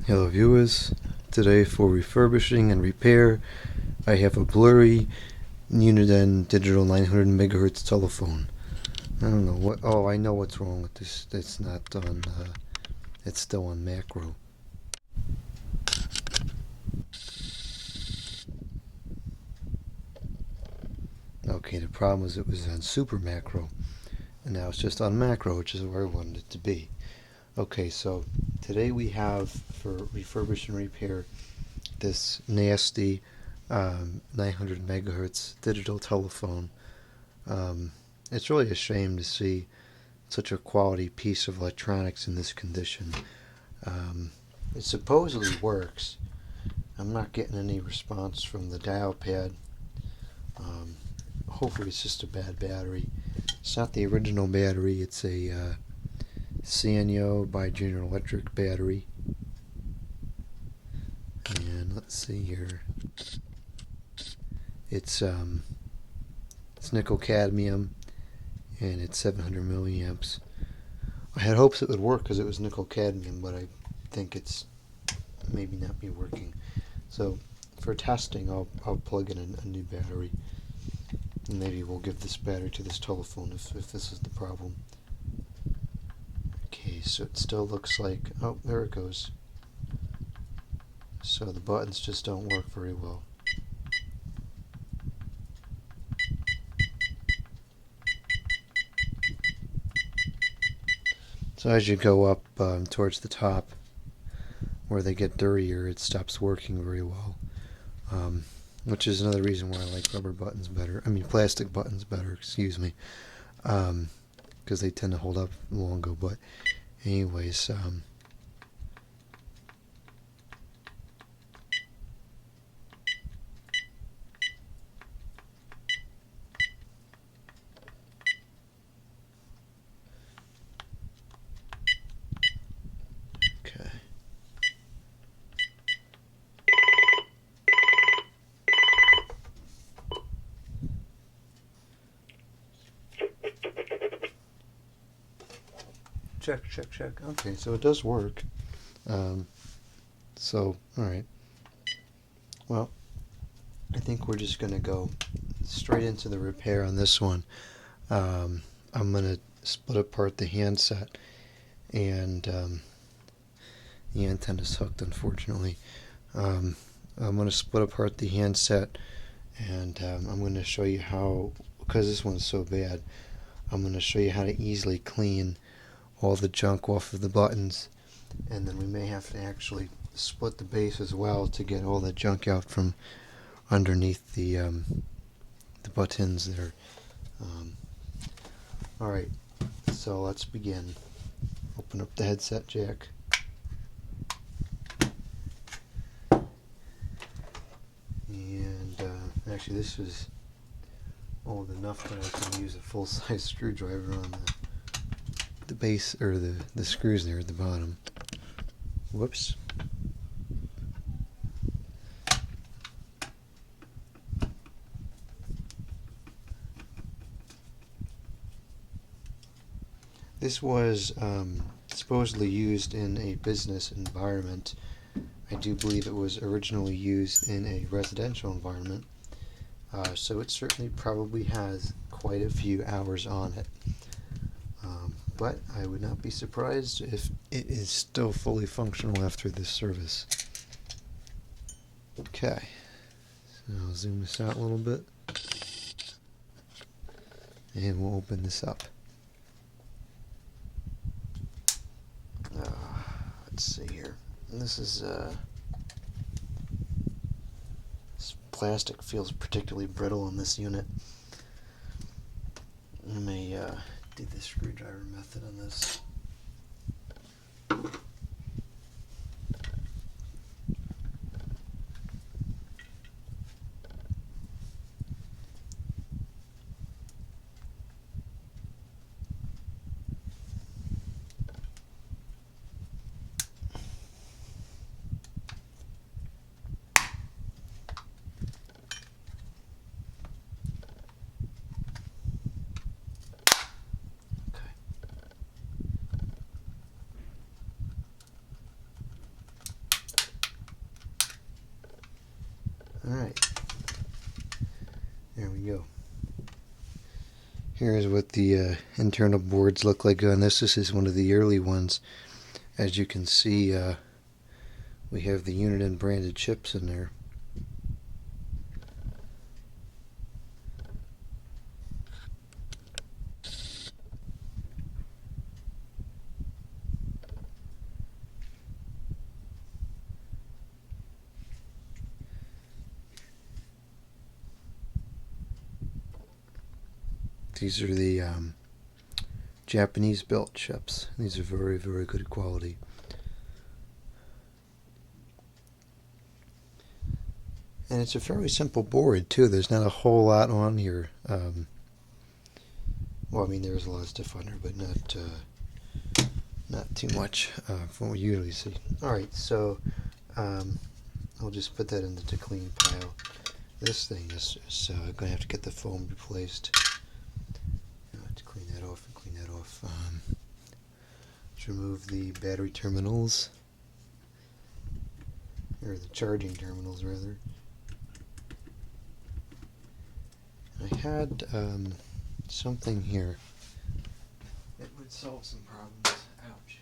Hello viewers, today for refurbishing and repair I have a blurry Uniden digital 900 megahertz telephone. I don't know what, oh I know what's wrong with this, it's not on, it's still on macro. Okay, the problem was it was on super macro, and now it's just on macro, which is where I wanted it to be. Okay, so today we have, for refurbish and repair, this nasty 900 megahertz digital telephone. It's really a shame to see such a quality piece of electronics in this condition. It supposedly works. I'm not getting any response from the dial pad. Hopefully it's just a bad battery. It's not the original battery, it's a Sanyo by General Electric battery. And let's see here. It's nickel cadmium, and it's 700 milliamps. I had hopes it would work because it was nickel cadmium, but I think it's maybe not be working. So for testing, I'll plug in a new battery, and maybe we'll give this battery to this telephone if this is the problem. Okay, so it still looks like, oh, there it goes. So the buttons just don't work very well. So as you go up towards the top, where they get dirtier, it stops working very well. Which is another reason why I like rubber buttons better. I mean, plastic buttons better, excuse me. Because they tend to hold up longer. But anyways, okay. Check. Okay, so it does work. So, alright. Well, I think we're just going to go straight into the repair on this one. I'm going to split apart the handset, and the antenna's hooked, unfortunately. I'm going to split apart the handset, and I'm going to show you how, because this one's so bad, I'm going to show you how to easily clean all the junk off of the buttons, and then we may have to actually split the base as well to get all the junk out from underneath the buttons there. Alright, so let's begin. Open up the headset jack. And actually this is old enough that I can use a full-size screwdriver on the base, or the screws there at the bottom. Whoops. This was supposedly used in a business environment. I do believe it was originally used in a residential environment, so it certainly probably has quite a few hours on it. But I would not be surprised if it is still fully functional after this service. Okay, so I'll zoom this out a little bit, and we'll open this up. Let's see here. This is this plastic feels particularly brittle on this unit. I may do the screwdriver method on this. Here's what the internal boards look like on this. This is one of the early ones. As you can see, we have the Uniden branded chips in there. These are the Japanese built chips. These are very, very good quality. And it's a fairly simple board too. There's not a whole lot on here. Well, I mean, there's a lot of stuff on there, but not too much from what you usually see. Alright, so I'll just put that into the clean pile. This thing is going to have to get the foam replaced. To clean that off and clean that off. Let's remove the battery terminals, or the charging terminals rather. I had something here that would solve some problems. Ouch.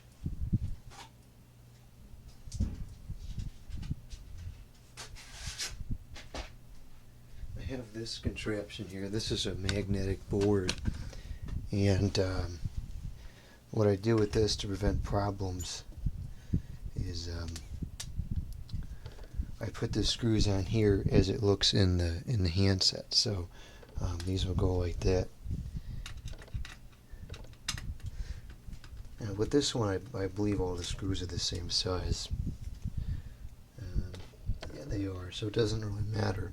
I have this contraption here. This is a magnetic board, and what I do with this to prevent problems is I put the screws on here as it looks in the handset. So these will go like that. And with this one, I believe all the screws are the same size. Yeah, they are, so it doesn't really matter.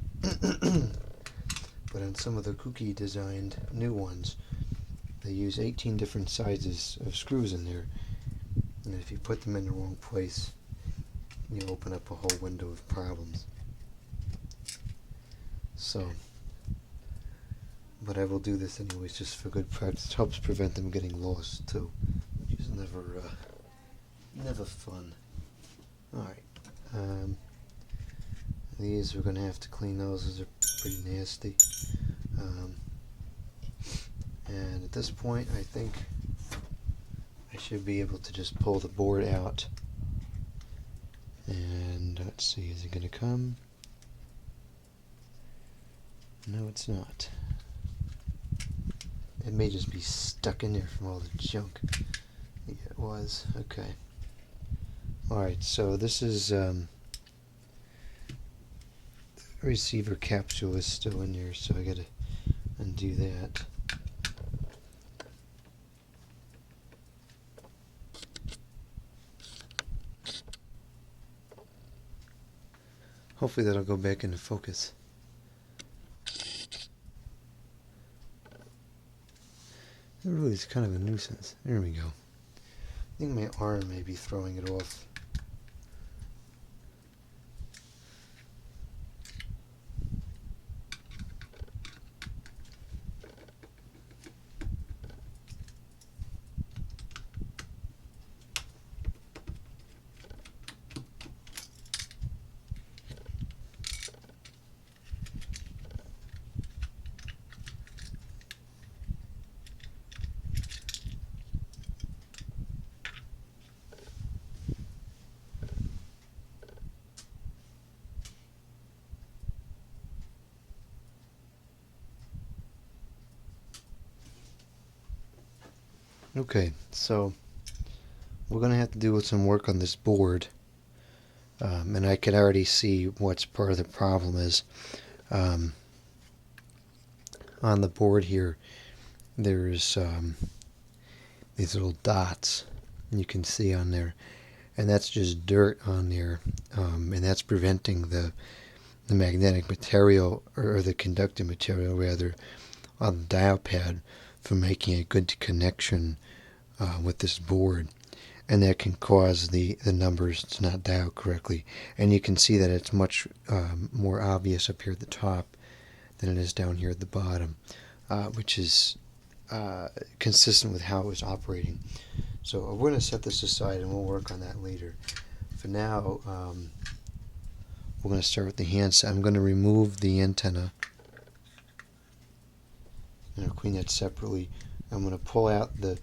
But on some of the kooky designed new ones, they use 18 different sizes of screws in there. And if you put them in the wrong place, you open up a whole window of problems. So, but I will do this anyways just for good practice. It helps prevent them getting lost too, which is never fun. Alright, these we're going to have to clean those. Those are pretty nasty. And at this point I think I should be able to just pull the board out. And let's see, is it going to come? No, it's not. It may just be stuck in there from all the junk. Yeah, it was. Okay. Alright, so this is receiver capsule is still in there, so I gotta undo that. Hopefully that'll go back into focus. It really is kind of a nuisance. There we go. I think my arm may be throwing it off. Okay, so we're going to have to do some work on this board, and I can already see what's part of the problem is. On the board here, there's these little dots you can see on there, and that's just dirt on there, and that's preventing the magnetic material, or the conductive material rather, on the dial pad from making a good connection with this board, and that can cause the numbers to not dial correctly. And you can see that it's much more obvious up here at the top than it is down here at the bottom, which is consistent with how it was operating. So we're going to set this aside and we'll work on that later. For now, we're going to start with the handset. I'm going to remove the antenna clean that separately. I'm going to pull out the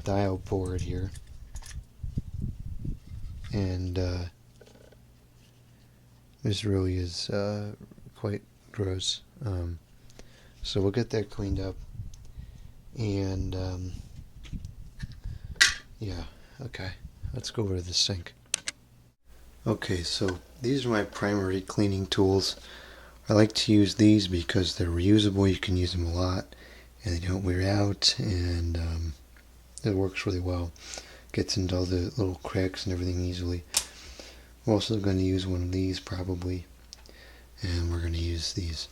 dial board here, and this really is quite gross. So we'll get that cleaned up, and yeah, okay, let's go over to the sink. Okay, so these are my primary cleaning tools. I like to use these because they're reusable. You can use them a lot, and they don't wear out, and it works really well. Gets into all the little cracks and everything easily. We're also going to use one of these probably, and we're going to use these.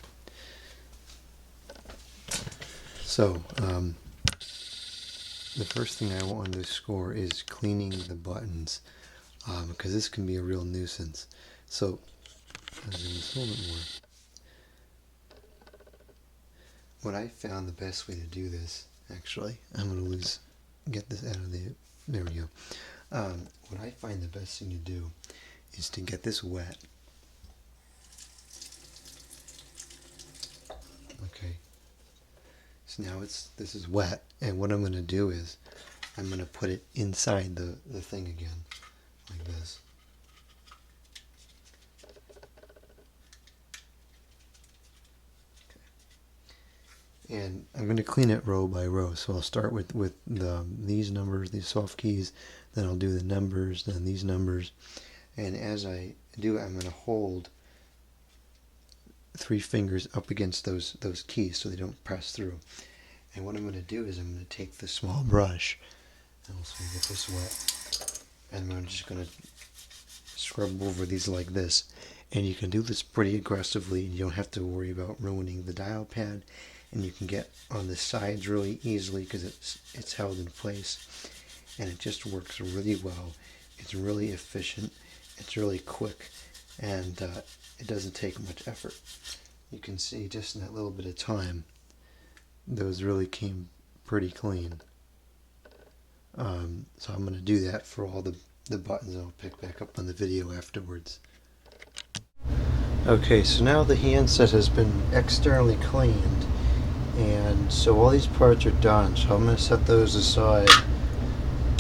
So the first thing I want to score is cleaning the buttons, because this can be a real nuisance. So I'll do this a little bit more. What I found the best way to do this, actually, I'm going to get this out of the, there we go. What I find the best thing to do is to get this wet. Okay. So now this is wet, and what I'm going to do is I'm going to put it inside the thing again, like this. And I'm going to clean it row by row. So I'll start with these numbers, these soft keys, then I'll do the numbers, then these numbers. And as I do it, I'm going to hold 3 fingers up against those keys so they don't press through. And what I'm going to do is I'm going to take the small brush, and also get this wet, and I'm just going to scrub over these like this. And you can do this pretty aggressively, and you don't have to worry about ruining the dial pad. And you can get on the sides really easily because it's held in place, and it just works really well. It's really efficient, it's really quick, and it doesn't take much effort. You can see just in that little bit of time, those really came pretty clean. So I'm going to do that for all the buttons. I'll pick back up on the video afterwards. Okay, so now the handset has been externally cleaned, and so all these parts are done. So I'm going to set those aside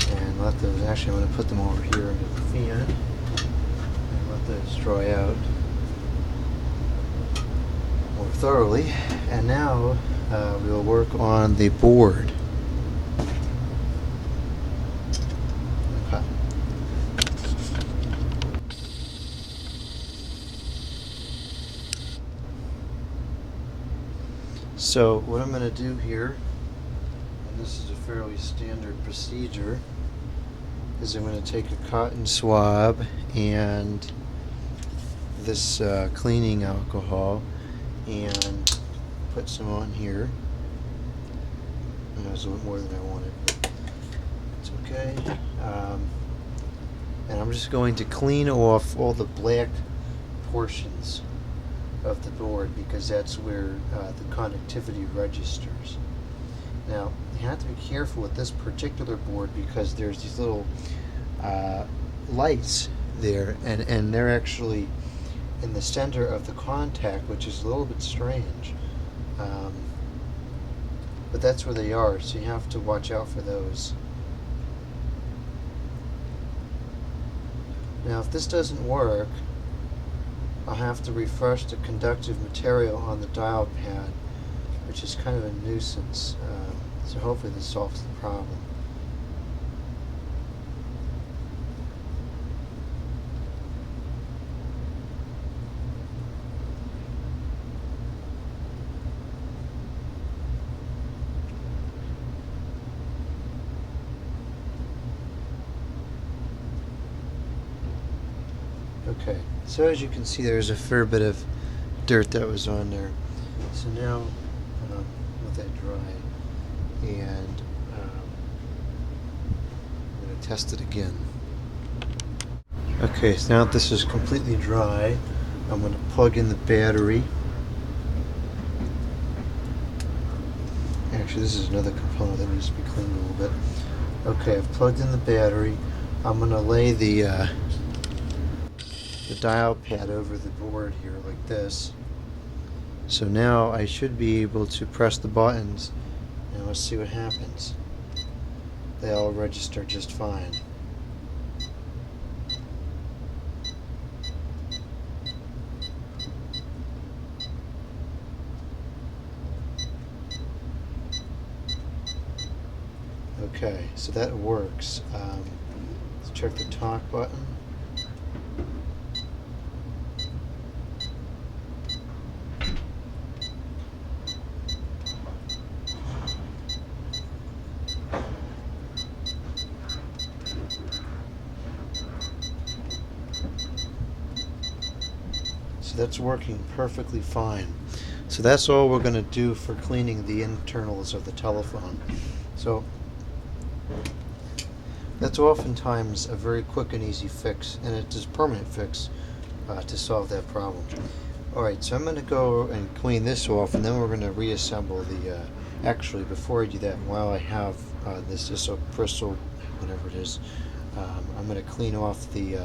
and let those, actually I'm going to put them over here in the fan and let those dry out more thoroughly. And now we'll work on the board. Okay. So what I'm going to do here, and this is a fairly standard procedure, is I'm going to take a cotton swab and this cleaning alcohol and put some on here. And that was a little more than I wanted, but it's okay. And I'm just going to clean off all the black portions of the board, because that's where the conductivity registers. Now, you have to be careful with this particular board because there's these little lights there, and they're actually in the center of the contact, which is a little bit strange. But that's where they are, so you have to watch out for those. Now, if this doesn't work, I'll have to refresh the conductive material on the dial pad, which is kind of a nuisance. So hopefully this solves the problem. Okay, so as you can see, there's a fair bit of dirt that was on there. So now, let that dry, and I'm going to test it again. Okay, so now that this is completely dry, I'm going to plug in the battery. Actually, this is another component that needs to be cleaned a little bit. Okay, I've plugged in the battery. I'm going to lay the dial pad over the board here like this, So now I should be able to press the buttons, and let's see what happens. They all register just fine. Okay, so that works. Let's check the talk button. So that's working perfectly fine. So that's all we're going to do for cleaning the internals of the telephone. So that's oftentimes a very quick and easy fix, and it is a permanent fix to solve that problem. Alright, so I'm going to go and clean this off, and then we're going to reassemble the, actually before I do that, while I have this isopristal, whatever it is, I'm going to clean off the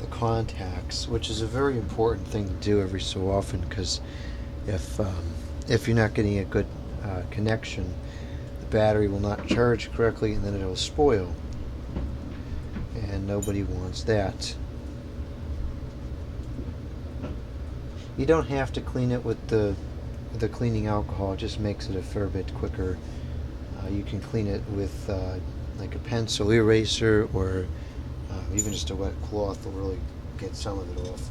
contacts, which is a very important thing to do every so often, because if you're not getting a good connection, the battery will not charge correctly, and then it'll spoil, and nobody wants that. You don't have to clean it with the cleaning alcohol. It just makes it a fair bit quicker. You can clean it with like a pencil eraser, or even just a wet cloth will really get some of it off.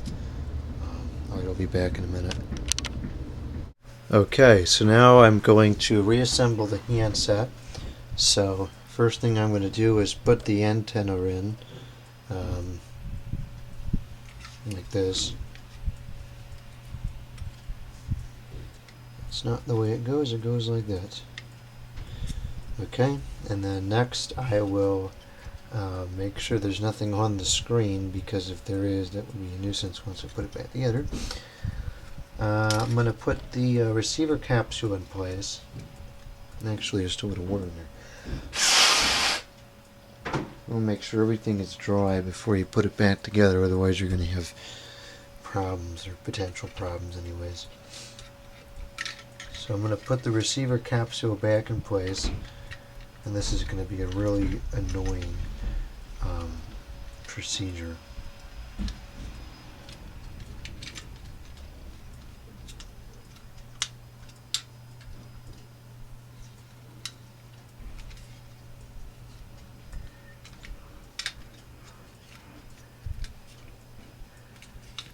Alright, I'll be back in a minute. Okay, so now I'm going to reassemble the handset. So first thing I'm going to do is put the antenna in, like this. It's not the way it goes like that. Okay, and then next I will make sure there's nothing on the screen, because if there is, that would be a nuisance once I put it back together. I'm going to put the receiver capsule in place. And actually, there's still a little water in there. We'll make sure everything is dry before you put it back together, otherwise you're going to have problems, or potential problems anyways. So I'm going to put the receiver capsule back in place, and this is going to be a really annoying procedure.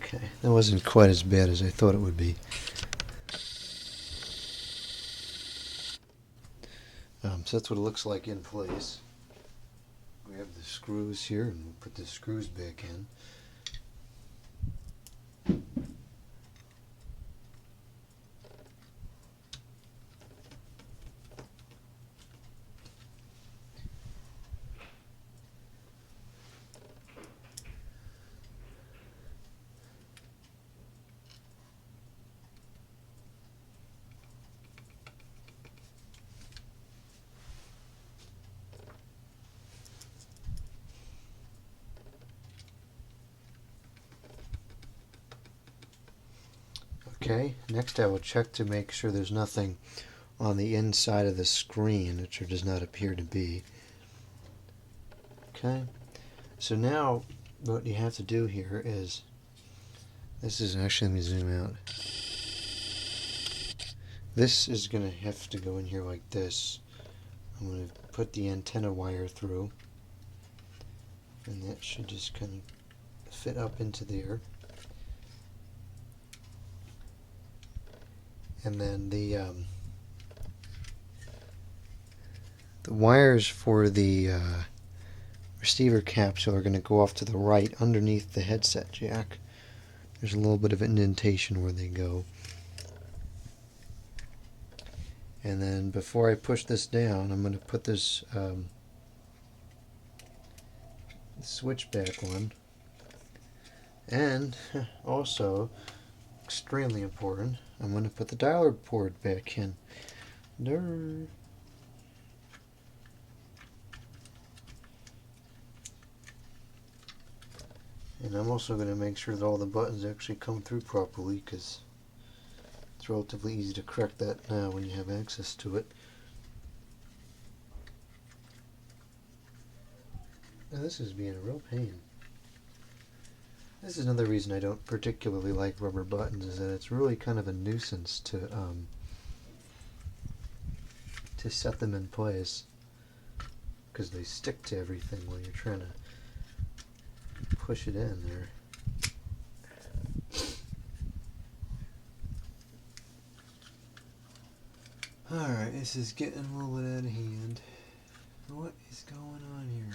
Okay, that wasn't quite as bad as I thought it would be. So that's what it looks like in place. We have the screws here, and we'll put the screws back in. Okay, next I will check to make sure there's nothing on the inside of the screen, which there does not appear to be. Okay, so now what you have to do here is, this is actually, let me zoom out. This is going to have to go in here like this. I'm going to put the antenna wire through, and that should just kind of fit up into there. And then the wires for the receiver capsule are going to go off to the right underneath the headset jack. There's a little bit of indentation where they go. And then before I push this down, I'm going to put this switch back on. And also, extremely important, I'm going to put the dialer port back in. And I'm also going to make sure that all the buttons actually come through properly, because It's relatively easy to correct that now when you have access to it. And this is being a real pain. This is another reason I don't particularly like rubber buttons, is that it's really kind of a nuisance to set them in place, because they stick to everything while you're trying to push it in there. Alright, this is getting a little bit out of hand. What is going on here?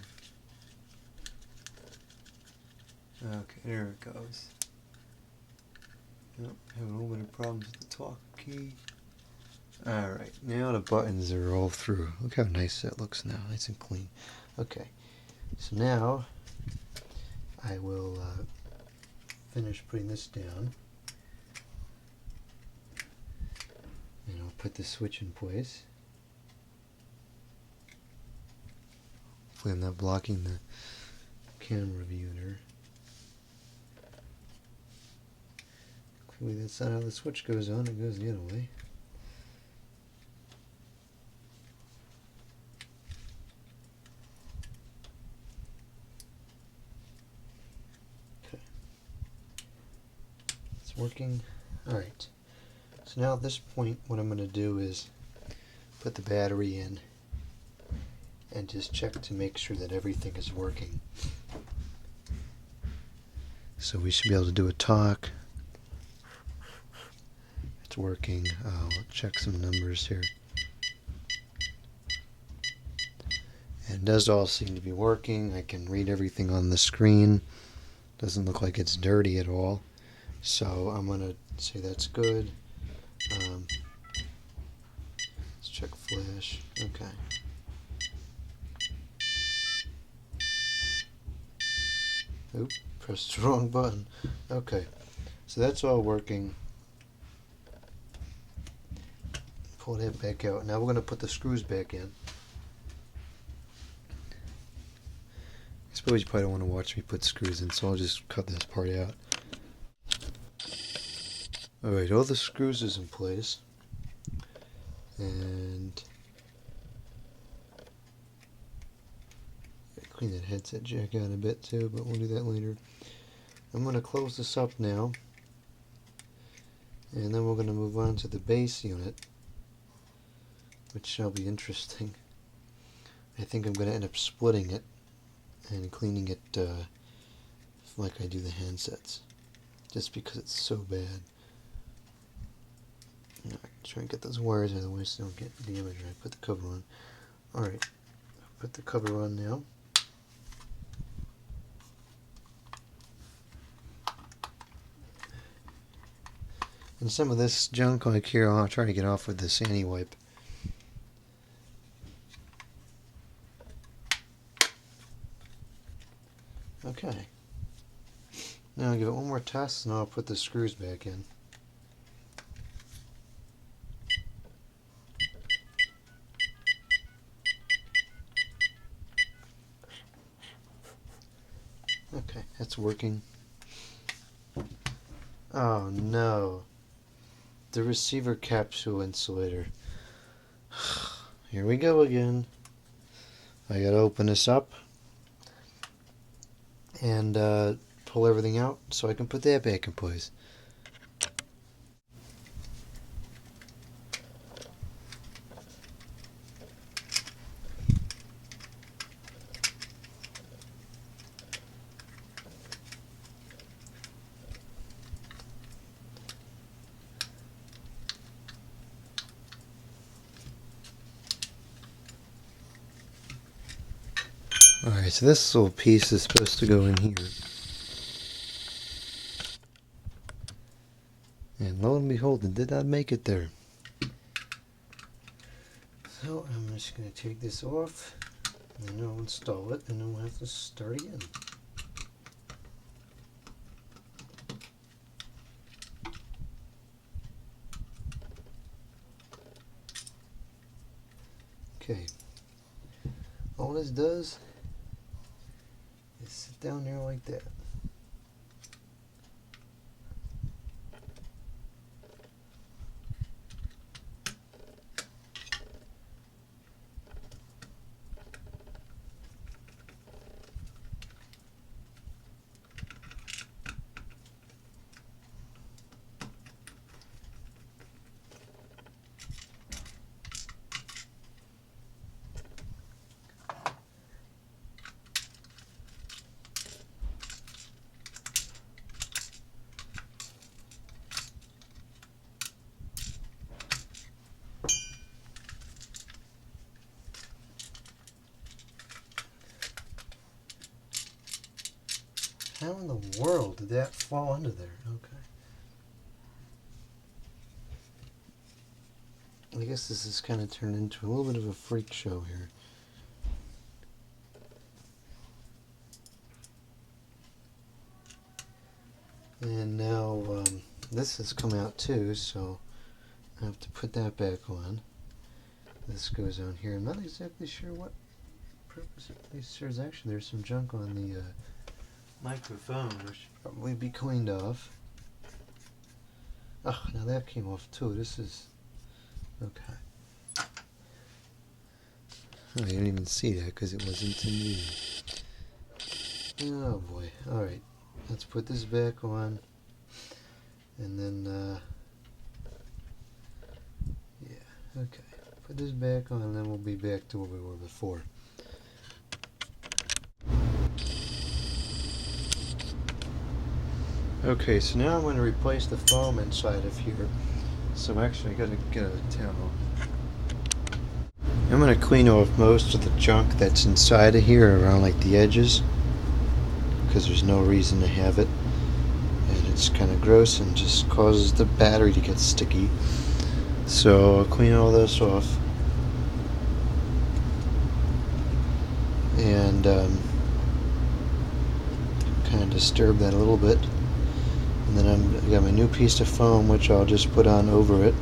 Okay, there it goes. Yep, having a little bit of problems with the talk key. Alright, now the buttons are all through. Look how nice that looks now, nice and clean. Okay, so now I will finish putting this down. And I'll put the switch in place. Hopefully I'm not blocking the camera view there. Clearly that's not how the switch goes on, it goes the other way. Okay. It's working. Alright. So now at this point what I'm going to do is put the battery in and just check to make sure that everything is working. So we should be able to do a talk. It's working. I'll check some numbers here. And it does all seem to be working. I can read everything on the screen. Doesn't look like it's dirty at all. So I'm going to say that's good. Let's check flash. Okay. Oop, pressed the wrong button. Okay, so that's all working. Pull that back out. Now we're going to put the screws back in. I suppose you probably don't want to watch me put screws in, so I'll just cut this part out. Alright, all the screws is in place. And clean that headset jack out a bit too, but we'll do that later. I'm going to close this up now, and then we're going to move on to the base unit, which shall be interesting. I think I'm going to end up splitting it and cleaning it like I do the handsets, just because it's so bad. Alright, try and get those wires out of the way so they don't get damaged when I put the cover on. Alright, put the cover on now. And some of this junk like here, I'll try to get off with this anti-wipe. Okay. Now I'll give it one more test and I'll put the screws back in. Okay, that's working. Oh no. The receiver capsule insulator. Here we go again. I gotta open this up and pull everything out so I can put that back in place. Alright, so this little piece is supposed to go in here. And lo and behold, it did not make it there. So I'm just going to take this off, and then I'll install it, and then we'll have to start again. Okay. All this does is sit down there like that. Did that fall under there? Okay. I guess this has kind of turned into a little bit of a freak show here. And now this has come out too, so I have to put that back on. This goes on here. I'm not exactly sure what purpose it serves. Actually, there's some junk on the microphone, which should probably be cleaned off. Oh, now that came off too. This is okay. Oh, I didn't even see that because it wasn't in use. Oh boy. Alright. Let's put this back on. And then, yeah. Okay. Put this back on and then we'll be back to where we were before. Okay, so now I'm going to replace the foam inside of here. So actually I got to get a towel. I'm going to clean off most of the junk that's inside of here around like the edges, because there's no reason to have it, and it's kind of gross and just causes the battery to get sticky. So I'll clean all this off and kind of disturb that a little bit, and then I got my new piece of foam which I'll just put on over it.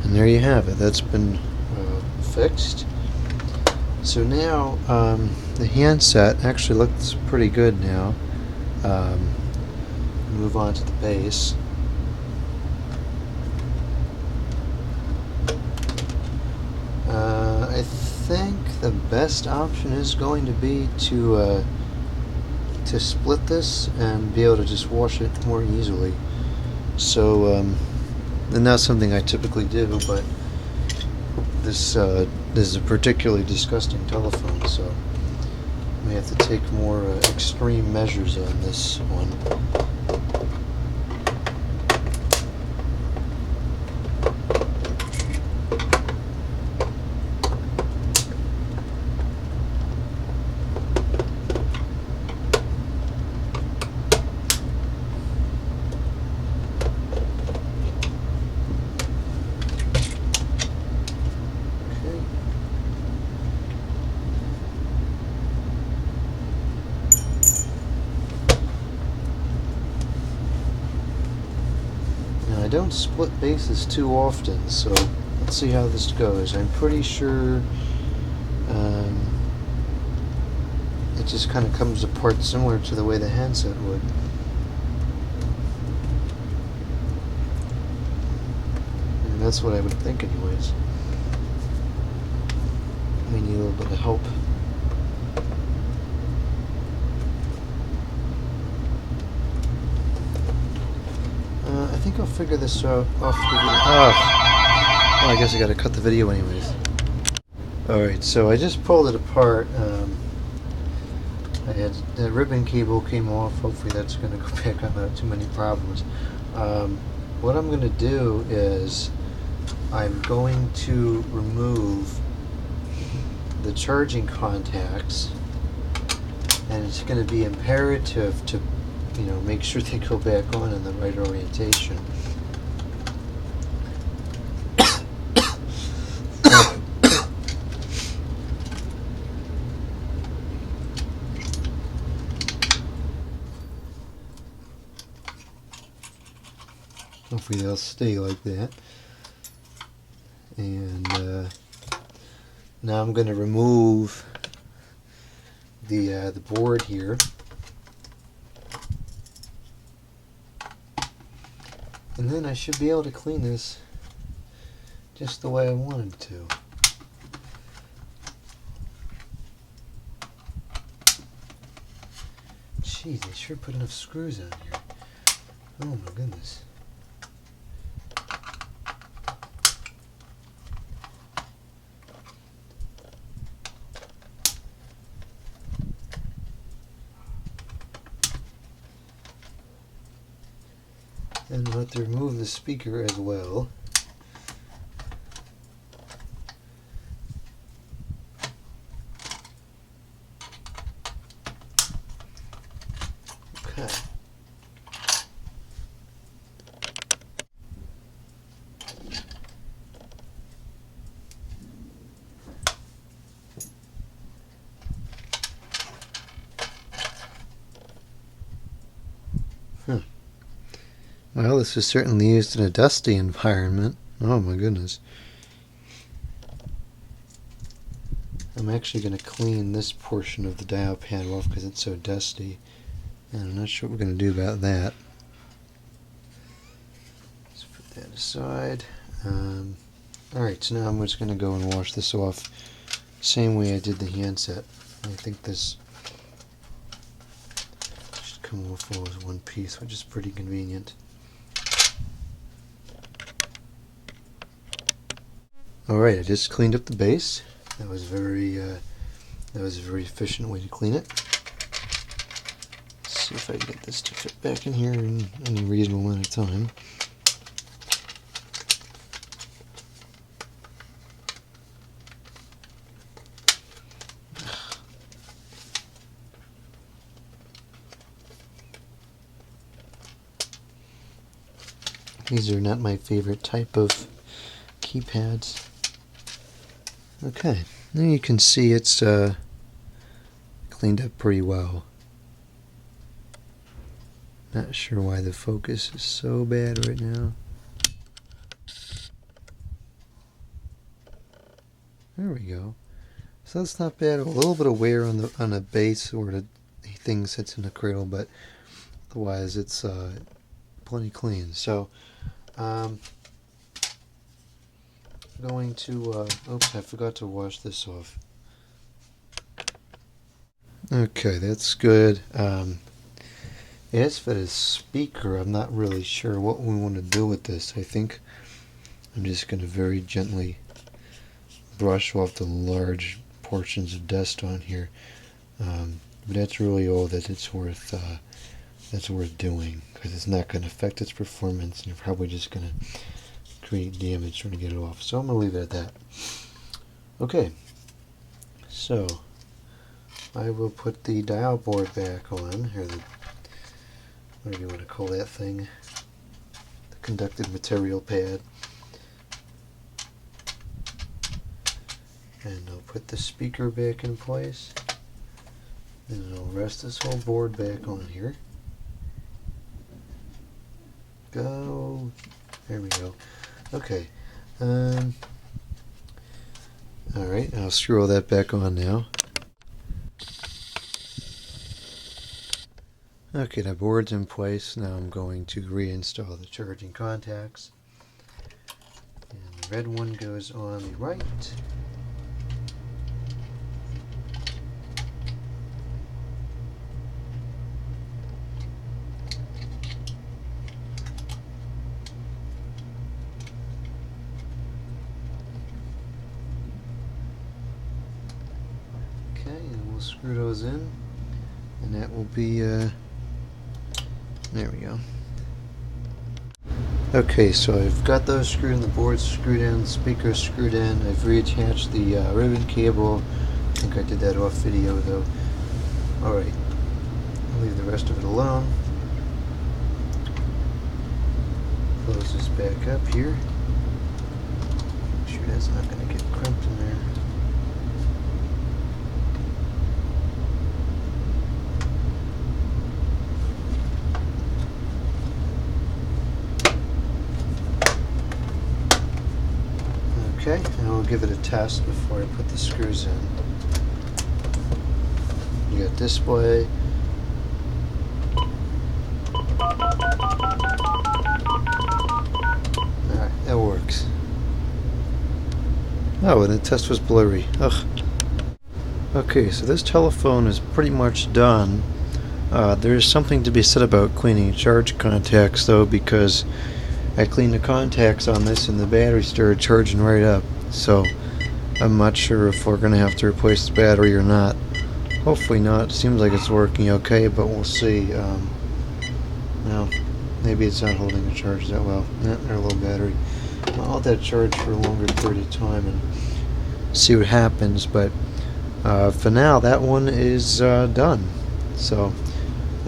And there you have it. That's been fixed. So now the handset actually looks pretty good now. Move on to the base. I think the best option is going to be to split this and be able to just wash it more easily. So and that's something I typically do, but this is a particularly disgusting telephone, so I may have to take more extreme measures on this one. I don't split bases too often, so let's see how this goes. I'm pretty sure it just kind of comes apart similar to the way the handset would. And that's what I would think anyways. We need a little bit of help. I think I'll figure this off. Well, I guess I gotta cut the video anyways. Alright, so I just pulled it apart. I had the ribbon cable came off. Hopefully that's gonna go back on without too many problems. What I'm gonna do is I'm going to remove the charging contacts, and it's going to be imperative to make sure they go back on in the right orientation. Hopefully they'll stay like that. And now I'm going to remove the board here. And then I should be able to clean this just the way I wanted to. Jeez, they sure put enough screws on here. Oh my goodness. And we'll have to remove the speaker as well. Okay. Well, this is certainly used in a dusty environment. Oh my goodness. I'm actually going to clean this portion of the dial pad off because it's so dusty. And I'm not sure what we're going to do about that. Let's put that aside. Alright, so now I'm just going to go and wash this off same way I did the handset. I think this should come off all as one piece, which is pretty convenient. Alright, I just cleaned up the base. That was a very efficient way to clean it. Let's see if I can get this to fit back in here in any reasonable amount of time. These are not my favorite type of keypads. Okay, now you can see it's cleaned up pretty well. Not sure why the focus is so bad right now. There we go. So that's not bad. A little bit of wear on the base where the thing sits in the cradle, but otherwise it's plenty clean. So going to oops, I forgot to wash this off. Okay, that's good. As for the speaker, I'm not really sure what we want to do with this. I think I'm just going to very gently brush off the large portions of dust on here. But that's really all that it's worth doing, because it's not going to affect its performance, and you're probably just going to create damage trying to get it off. So I'm going to leave it at that. Okay, so I will put the dial board back on, or the, whatever you want to call that thing, the conductive material pad. And I'll put the speaker back in place. And I'll rest this whole board back on here. Go. There we go. Okay. Alright, I'll screw all that back on now. Okay, the board's in place. Now I'm going to reinstall the charging contacts. And the red one goes on the right. Okay, and we'll screw those in. And that will be there we go. Okay, so I've got those screwed in, the board's screwed in, the speaker's screwed in. I've reattached the ribbon cable. I think I did that off video though. Alright, I'll leave the rest of it alone. Close this back up here. Make sure that's not going to get crimped in there. Okay, and we'll give it a test before I put the screws in. You got display. Alright, that works. Oh, and the test was blurry. Ugh. Okay, so this telephone is pretty much done. There's something to be said about cleaning charge contacts though, because I cleaned the contacts on this and the battery started charging right up, so I'm not sure if we're going to have to replace the battery or not. Hopefully not. It seems like it's working okay, but we'll see. Well, maybe it's not holding the charge that well. Our low battery. I'll let that charge for a longer period of time and see what happens, but for now that one is done. So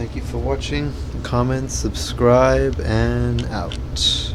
Thank you for watching. Comment, subscribe, and out.